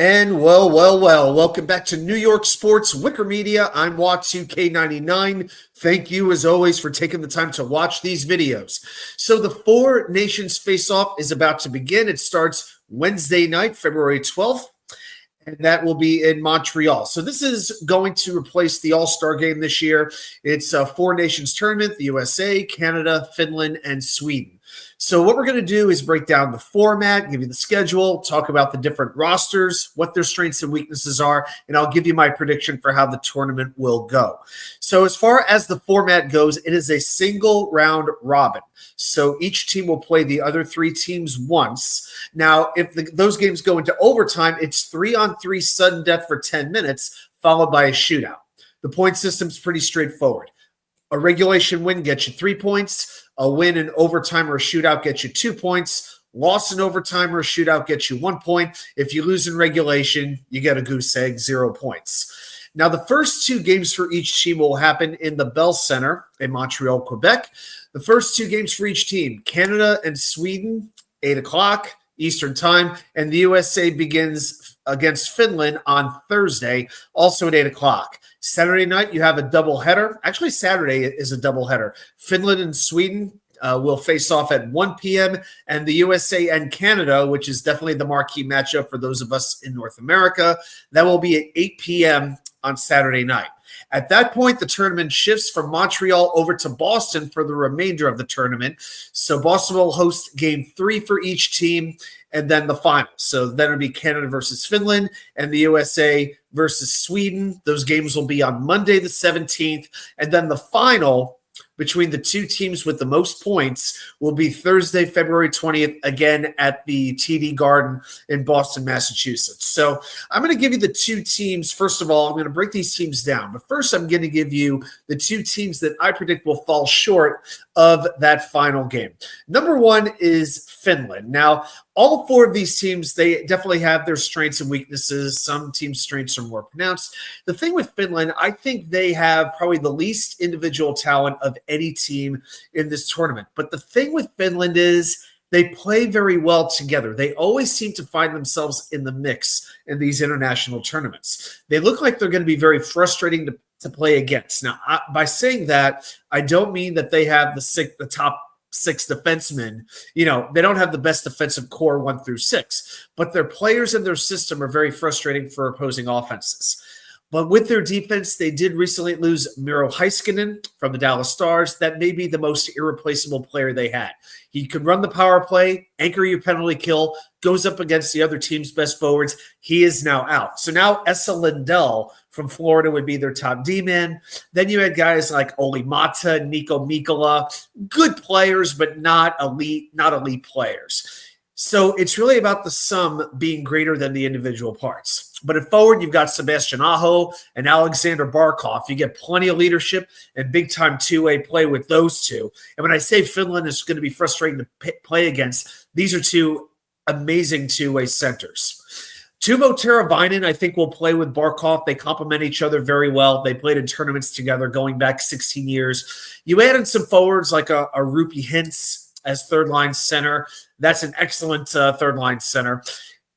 And well, welcome back to New York Sports WickerMedia. I'm Watts2K99. Thank you, as always, for taking the time to watch these videos. So the Four Nations Faceoff is about to begin. It starts Wednesday night, February 12th, and that will be in Montreal. So this is going to replace the All-Star game this year. It's a Four Nations tournament, the USA, Canada, Finland, and Sweden. So what we're going to do is break down the format, give you the schedule, talk about the different rosters, what their strengths and weaknesses are, and I'll give you my prediction for how the tournament will go. So as far as the format goes, it is a single round robin. So each team will play the other three teams once. Now, if those games go into overtime, it's 3-on-3 sudden death for 10 minutes, followed by a shootout. The point system's pretty straightforward. A regulation win gets you 3 points. A win in overtime or a shootout gets you 2 points. Loss in overtime or a shootout gets you 1 point. If you lose in regulation, you get a goose egg, 0 points. Now, the first two games for each team will happen in the Bell Center in Montreal, Quebec. The first two games for each team, Canada and Sweden, 8 o'clock Eastern time, and the USA begins against Finland on Thursday, also at 8 o'clock. Saturday night, you have a doubleheader. Actually, Saturday is a doubleheader. Finland and Sweden will face off at 1 p.m., and the USA and Canada, which is definitely the marquee matchup for those of us in North America, that will be at 8 p.m. on Saturday night. At that point, the tournament shifts from Montreal over to Boston for the remainder of the tournament. So Boston will host game 3 for each team, and then the final. So then it'll be Canada versus Finland and the USA versus Sweden. Those games will be on Monday the 17th. And then the final between the two teams with the most points will be Thursday, February 20th, again at the TD Garden in Boston, Massachusetts. So I'm going to give you the two teams. First of all, I'm going to break these teams down. But first, I'm going to give you the two teams that I predict will fall short of that final game. Number one is Finland. Now, all four of these teams, they definitely have their strengths and weaknesses. Some teams' strengths are more pronounced. The thing with Finland, I think they have probably the least individual talent of any team in this tournament. But the thing with Finland is they play very well together. They always seem to find themselves in the mix in these international tournaments. They look like they're going to be very frustrating to play against. Now, by saying that, I don't mean that they have the top 6 defensemen. You know, they don't have the best defensive core 1 through 6, but their players and their system are very frustrating for opposing offenses. But with their defense, they did recently lose Miro Heiskanen from the Dallas Stars. That may be the most irreplaceable player they had. He could run the power play, anchor your penalty kill, goes up against the other team's best forwards. He is now out. So now Esa Lindell from Florida would be their top D-man. Then you had guys like Olli Mata, Nico Mikkola, good players, but not elite players. So it's really about the sum being greater than the individual parts. But at forward, you've got Sebastian Aho and Alexander Barkov. You get plenty of leadership and big-time two-way play with those two. And when I say Finland is going to be frustrating to play against, these are two amazing two-way centers. Teuvo Teravainen, I think, will play with Barkov. They complement each other very well. They played in tournaments together going back 16 years. You add in some forwards like a Rupi Hintz as third-line center. That's an excellent third-line center.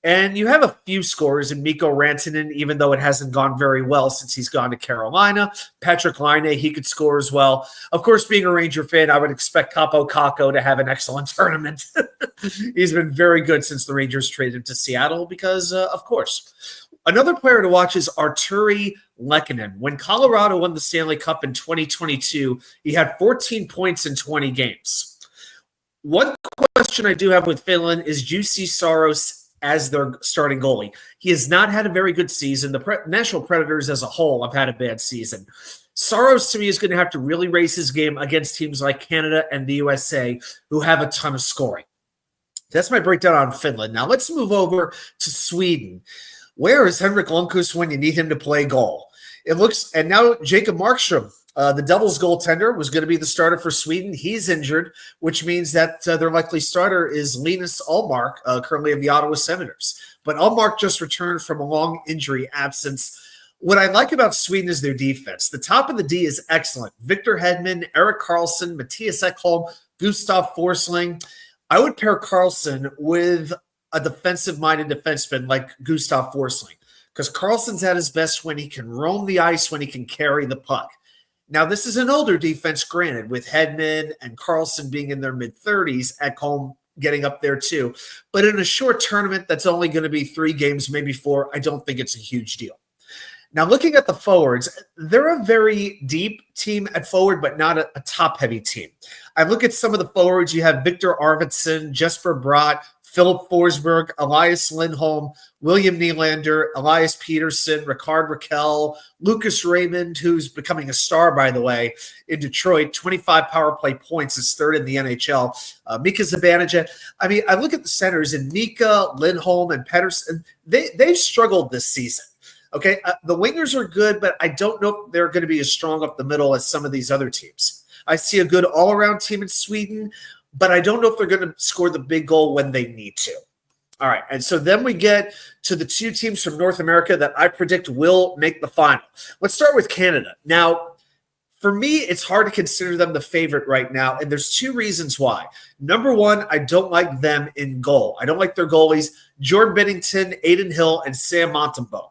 And you have a few scorers in Mikko Rantanen, even though it hasn't gone very well since he's gone to Carolina. Patrick Laine, he could score as well. Of course, being a Ranger fan, I would expect Capo Kakko to have an excellent tournament. He's been very good since the Rangers traded him to Seattle because, of course. Another player to watch is Arturi Lehkonen. When Colorado won the Stanley Cup in 2022, he had 14 points in 20 games. One question I do have with Finland is Juuse Saros as their starting goalie. He has not had a very good season. The Nashville Predators as a whole have had a bad season. Saros, to me, is going to have to really raise his game against teams like Canada and the USA, who have a ton of scoring. That's my breakdown on Finland. Now let's move over to Sweden. Where is Henrik Lundqvist when you need him to play goal? And now Jacob Markstrom, the Devils goaltender, was going to be the starter for Sweden. He's injured, which means that their likely starter is Linus Ullmark, currently of the Ottawa Senators. But Ullmark just returned from a long injury absence. What I like about Sweden is their defense. The top of the D is excellent. Victor Hedman, Erik Karlsson, Matthias Ekholm, Gustav Forsling. I would pair Karlsson with a defensive-minded defenseman like Gustav Forsling, because Carlson's at his best when he can roam the ice, when he can carry the puck. Now, this is an older defense, granted, with Hedman and Carlson being in their mid-30s, Ekholm getting up there too. But in a short tournament that's only going to be 3 games, maybe 4, I don't think it's a huge deal. Now, looking at the forwards, they're a very deep team at forward, but not a top-heavy team. I look at some of the forwards. You have Victor Arvidsson, Jesper Bratt, Philip Forsberg, Elias Lindholm, William Nylander, Elias Peterson, Ricard Raquel, Lucas Raymond, who's becoming a star, by the way, in Detroit, 25 power play points, is third in the NHL. Mika Zibanejad. I mean, I look at the centers, and Mika, Lindholm, and Pettersson, they've struggled this season. Okay, the wingers are good, but I don't know if they're going to be as strong up the middle as some of these other teams. I see a good all-around team in Sweden, but I don't know if they're going to score the big goal when they need to. All right, and so then we get to the 2 teams from North America that I predict will make the final. Let's start with Canada. Now, for me, it's hard to consider them the favorite right now, and there's 2 reasons why. Number one, I don't like them in goal. I don't like their goalies, Jordan Binnington, Aiden Hill, and Sam Montembeault.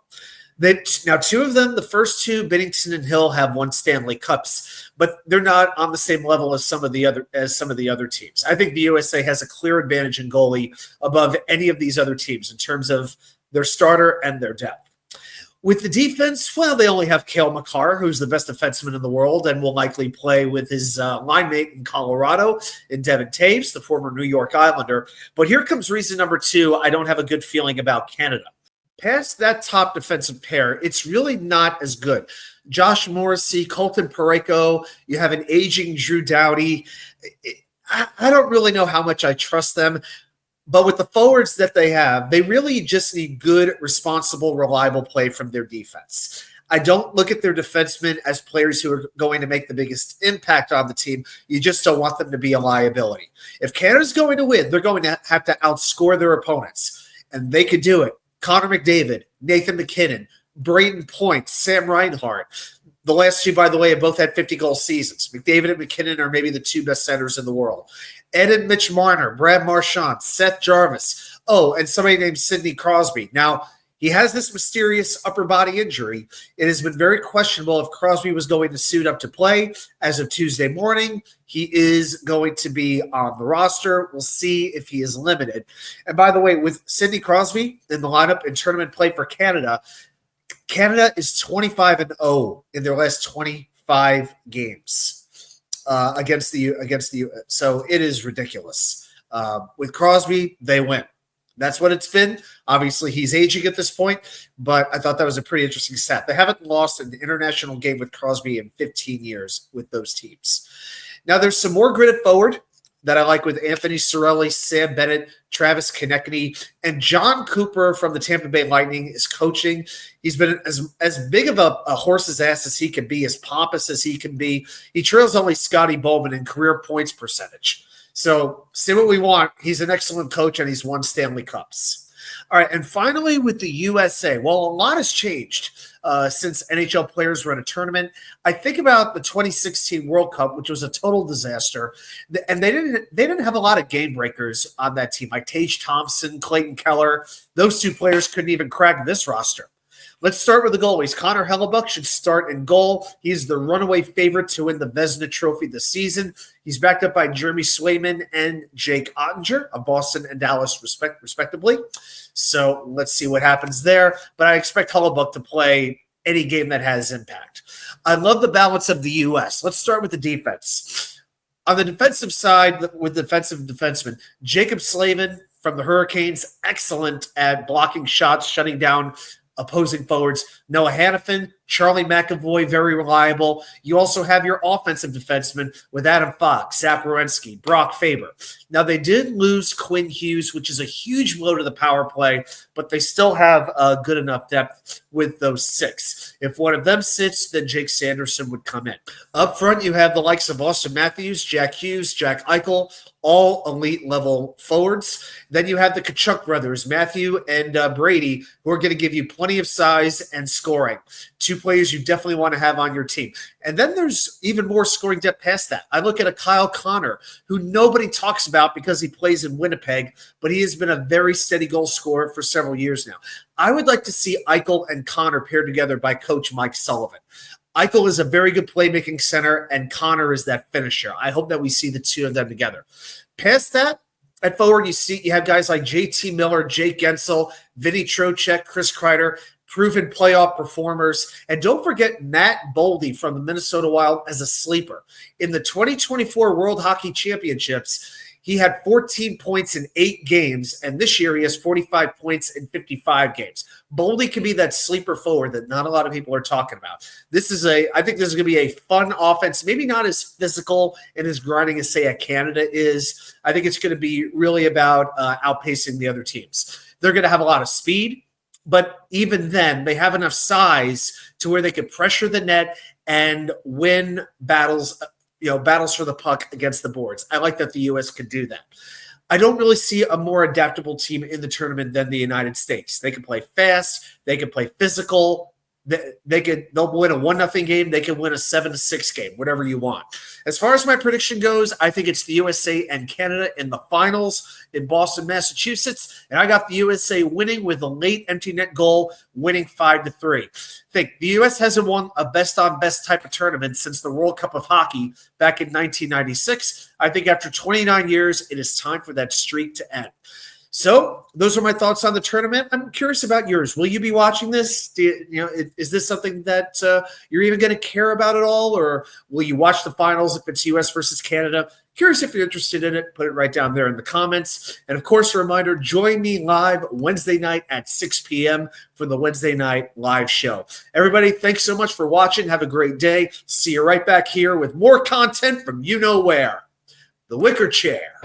Now, 2 of them, the first 2, Binnington and Hill, have won Stanley Cups, but they're not on the same level as some of the other teams. I think the USA has a clear advantage in goalie above any of these other teams in terms of their starter and their depth. With the defense, well, they only have Cale Makar, who's the best defenseman in the world and will likely play with his line mate in Colorado, in Devin Taves, the former New York Islander. But here comes reason number 2. I don't have a good feeling about Canada. Past that top defensive pair, it's really not as good. Josh Morrissey, Colton Parayko, you have an aging Drew Doughty. I don't really know how much I trust them, but with the forwards that they have, they really just need good, responsible, reliable play from their defense. I don't look at their defensemen as players who are going to make the biggest impact on the team. You just don't want them to be a liability. If Canada's going to win, they're going to have to outscore their opponents, and they could do it. Connor McDavid, Nathan McKinnon, Braden Point, Sam Reinhart. The last 2, by the way, have both had 50-goal seasons. McDavid and McKinnon are maybe the 2 best centers in the world. Ed and Mitch Marner, Brad Marchand, Seth Jarvis. Oh, and somebody named Sidney Crosby. Now, he has this mysterious upper body injury. It has been very questionable if Crosby was going to suit up to play. As of Tuesday morning, he is going to be on the roster. We'll see if he is limited. And by the way, with Sidney Crosby in the lineup in tournament play for Canada, Canada is 25-0 in their last 25 games against the. So it is ridiculous. With Crosby, they win. That's what it's been. Obviously, he's aging at this point, but I thought that was a pretty interesting stat. They haven't lost an international game with Crosby in 15 years with those teams. Now, there's some more gritted forward that I like with Anthony Cirelli, Sam Bennett, Travis Konechny, and John Cooper from the Tampa Bay Lightning is coaching. He's been as big of a horse's ass as he can be, as pompous as he can be. He trails only Scotty Bowman in career points percentage. So say what we want. He's an excellent coach, and he's won Stanley Cups. All right, and finally with the USA, well, a lot has changed since NHL players were in a tournament. I think about the 2016 World Cup, which was a total disaster, and they didn't have a lot of game breakers on that team, like Tage Thompson, Clayton Keller. Those 2 players couldn't even crack this roster. Let's start with the goalies. Connor Hellebuck should start in goal. He's the runaway favorite to win the Vezina Trophy this season. He's backed up by Jeremy Swayman and Jake Ottinger of Boston and Dallas, respectively. So let's see what happens there. But I expect Hellebuck to play any game that has impact. I love the balance of the U.S. Let's start with the defense. On the defensive side, with defensive defensemen, Jacob Slavin from the Hurricanes, excellent at blocking shots, shutting down opposing forwards. Noah Hannafin, Charlie McAvoy, very reliable. You also have your offensive defensemen with Adam Fox, Zach Werenski, Brock Faber. Now, they did lose Quinn Hughes, which is a huge blow to the power play, but they still have good enough depth with those 6. If one of them sits, then Jake Sanderson would come in. Up front, you have the likes of Austin Matthews, Jack Hughes, Jack Eichel, all elite-level forwards. Then you have the Tkachuk brothers, Matthew and Brady, who are going to give you plenty of size and scoring. 2 players you definitely want to have on your team. And then there's even more scoring depth past that. I look at a Kyle Connor, who nobody talks about because he plays in Winnipeg, but he has been a very steady goal scorer for several years now. I would like to see Eichel and Connor paired together by Coach Mike Sullivan. Eichel is a very good playmaking center, and Connor is that finisher. I hope that we see the two of them together. Past that, at forward, you have guys like JT Miller, Jake Gensel, Vinny Trocheck, Chris Kreider, proven playoff performers. And don't forget Matt Boldy from the Minnesota Wild as a sleeper. In the 2024 World Hockey Championships, he had 14 points in 8 games, and this year he has 45 points in 55 games. Boldy can be that sleeper forward that not a lot of people are talking about. I think this is going to be a fun offense, maybe not as physical and as grinding as, say, a Canada is. I think it's going to be really about outpacing the other teams. They're going to have a lot of speed, but even then, they have enough size to where they could pressure the net and win battles for the puck against the boards. I like that the U.S. could do that. I don't really see a more adaptable team in the tournament than the United States. They can play fast. They can play physical. They'll win a 1-0 game. They can win a 7-6 game, whatever you want. As far as my prediction goes, I think it's the USA and Canada in the finals in Boston, Massachusetts, and I got the USA winning with a late empty net goal, winning 5-3. I think the U.S. hasn't won a best-on-best type of tournament since the World Cup of Hockey back in 1996. I think after 29 years, it is time for that streak to end. So those are my thoughts on the tournament. I'm curious about yours. Will you be watching this? Is this something that you're even going to care about at all, or will you watch the finals if it's U.S. versus Canada? Curious if you're interested in it. Put it right down there in the comments. And, of course, a reminder, join me live Wednesday night at 6 p.m. for the Wednesday night live show. Everybody, thanks so much for watching. Have a great day. See you right back here with more content from you know where. The Wicker Chair.